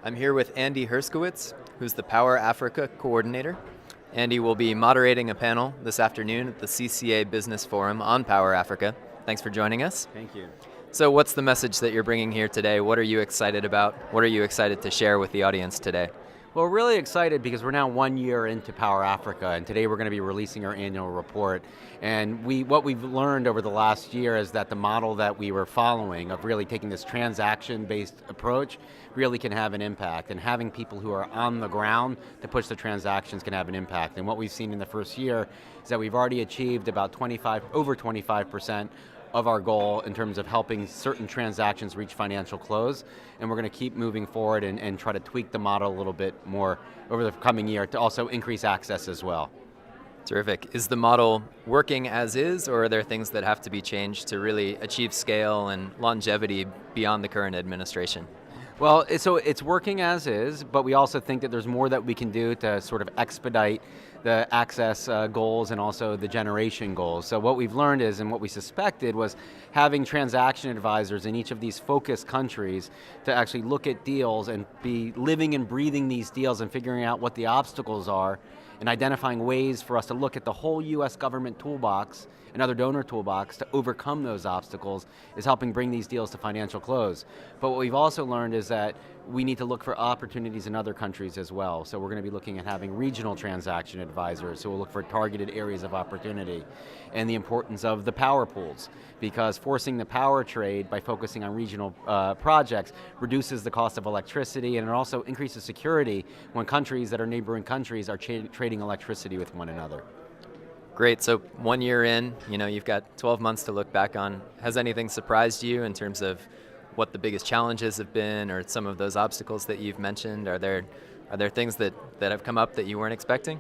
I'm here with Andy Herscowitz, who's the Power Africa Coordinator. Andy will be moderating a panel this afternoon at the CCA Business Forum on Power Africa. Thanks for joining us. Thank you. So what's the message that you're bringing here today? What are you excited about? What are you excited to share with the audience today? Well, we're really excited because we're now 1 year into Power Africa, and today we're going to be releasing our annual report. And what we've learned over the last year is that the model that we were following of really taking this transaction-based approach really can have an impact, and having people who are on the ground to push the transactions can have an impact. And what we've seen in the first year is that we've already achieved about over 25% of our goal in terms of helping certain transactions reach financial close, and we're going to keep moving forward and try to tweak the model a little bit more over the coming year to also increase access as well. Terrific. Is the model working as is, or are there things that have to be changed to really achieve scale and longevity beyond the current administration? Well, so it's working as is, but we also think that there's more that we can do to sort of expedite the access goals and also the generation goals. So what we've learned is, and what we suspected, was having transaction advisors in each of these focus countries to actually look at deals and be living and breathing these deals and figuring out what the obstacles are and identifying ways for us to look at the whole US government toolbox and other donor toolbox to overcome those obstacles is helping bring these deals to financial close. But what we've also learned is that we need to look for opportunities in other countries as well. So we're going to be looking at having regional transaction advisors who will look for targeted areas of opportunity, and the importance of the power pools, because forcing the power trade by focusing on regional projects reduces the cost of electricity, and it also increases security when countries that are neighboring countries are trading electricity with one another. Great, so 1 year in, you've got 12 months to look back on. Has anything surprised you in terms of what the biggest challenges have been, or some of those obstacles that you've mentioned? Are there things that have come up that you weren't expecting?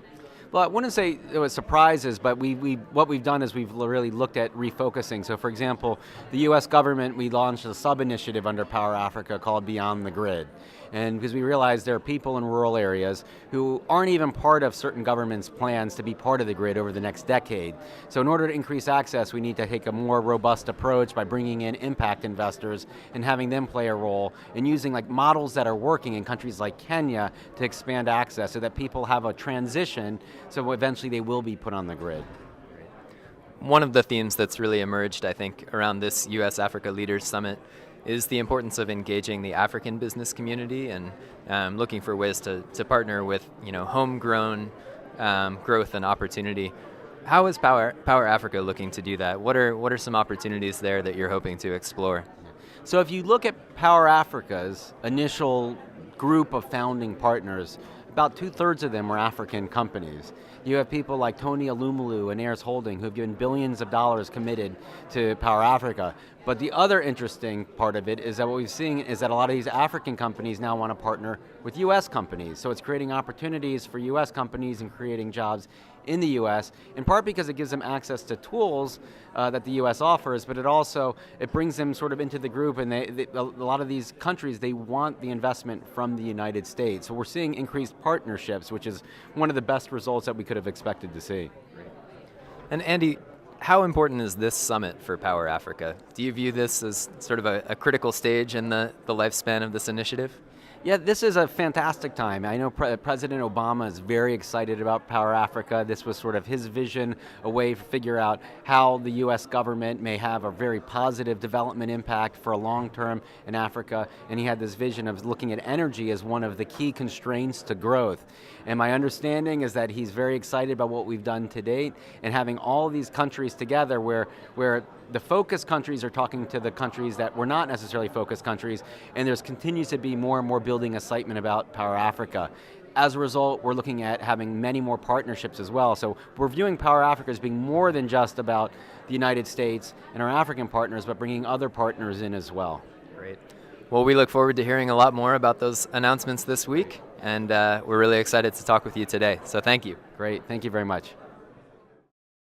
Well, I wouldn't say it was surprises, but what we've done is we've really looked at refocusing. So for example, the US government, we launched a sub-initiative under Power Africa called Beyond the Grid. And because we realized there are people in rural areas who aren't even part of certain governments' plans to be part of the grid over the next decade. So in order to increase access, we need to take a more robust approach by bringing in impact investors and having them play a role in using models that are working in countries like Kenya to expand access so that people have a transition so eventually they will be put on the grid. One of the themes that's really emerged, I think, around this US-Africa Leaders Summit is the importance of engaging the African business community and looking for ways to partner with homegrown growth and opportunity. How is Power Africa looking to do that? What are some opportunities there that you're hoping to explore? So if you look at Power Africa's initial group of founding partners, about 2/3 of them were African companies. You have people like Tony Alumulu and Ayers Holding who have given billions of dollars committed to Power Africa. But the other interesting part of it is that what we've seen is that a lot of these African companies now want to partner with US companies. So it's creating opportunities for US companies and creating jobs in the US, in part because it gives them access to tools that the US offers, but it brings them sort of into the group, and a lot of these countries, they want the investment from the United States. So we're seeing increased partnerships, which is one of the best results that we could have expected to see. And Andy, how important is this summit for Power Africa? Do you view this as sort of a critical stage in the lifespan of this initiative? Yeah, this is a fantastic time. I know President Obama is very excited about Power Africa. This was sort of his vision, a way to figure out how the US government may have a very positive development impact for a long term in Africa. And he had this vision of looking at energy as one of the key constraints to growth. And my understanding is that he's very excited about what we've done to date, and having all these countries together where the focus countries are talking to the countries that were not necessarily focus countries, and there continues to be more and more building excitement about Power Africa. As a result, we're looking at having many more partnerships as well. So we're viewing Power Africa as being more than just about the United States and our African partners, but bringing other partners in as well. Great. Well, we look forward to hearing a lot more about those announcements this week, and we're really excited to talk with you today. So thank you. Great, thank you very much.